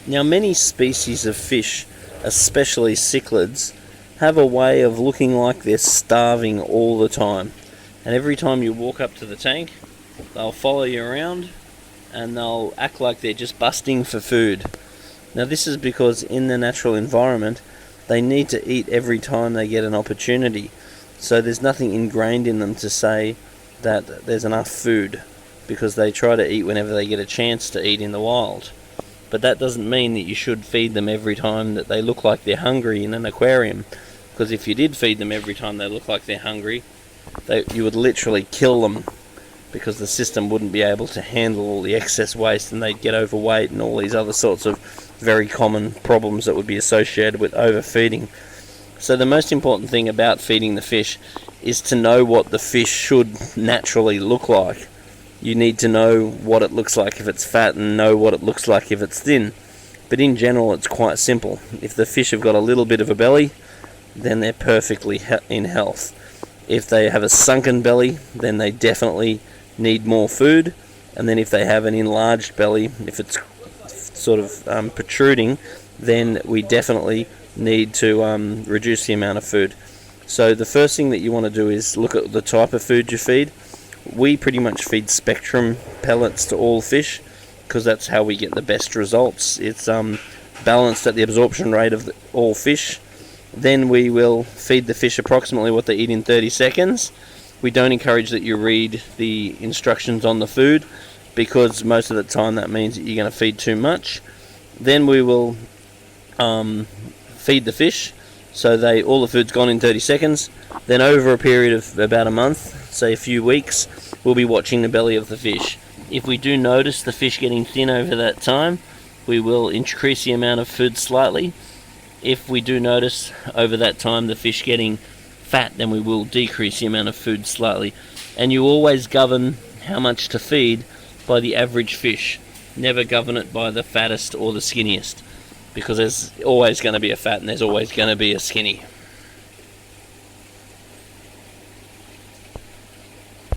Now, many species of fish, especially cichlids, have a way of looking like they're starving all the time. And every time you walk up to the tank, they'll follow you around and they'll act like they're just busting for food. Now, this is because in the natural environment, they need to eat every time they get an opportunity. So there's nothing ingrained in them to say that there's enough food, because they try to eat whenever they get a chance to eat in the wild. But that doesn't mean that you should feed them every time that they look like they're hungry in an aquarium, because if you did feed them every time they look like they're hungry, you would literally kill them, because the system wouldn't be able to handle all the excess waste and they'd get overweight and all these other sorts of very common problems that would be associated with overfeeding. So the most important thing about feeding the fish is to know what the fish should naturally look like. You need to know what it looks like if it's fat and know what it looks like if it's thin. But in general, it's quite simple. If the fish have got a little bit of a belly, then they're perfectly in health. If they have a sunken belly, then they definitely need more food. And then if they have an enlarged belly, if it's sort of protruding, then we definitely need to reduce the amount of food. So the first thing that you want to do is look at the type of food you feed. We pretty much feed spectrum pellets to all fish, because that's how we get the best results. It's balanced at the absorption rate of all fish. Then we will feed the fish approximately what they eat in 30 seconds. We don't encourage that you read the instructions on the food, because most of the time that means that you're going to feed too much. Then we will feed the fish, so all the food's gone in 30 seconds. Then over a period of about a month, say a few weeks, we'll be watching the belly of the fish. If we do notice the fish getting thin over that time, we will increase the amount of food slightly. If we do notice over that time the fish getting fat, then we will decrease the amount of food slightly. And you always govern how much to feed by the average fish. Never govern it by the fattest or the skinniest, because there's always going to be a fat and there's always going to be a skinny.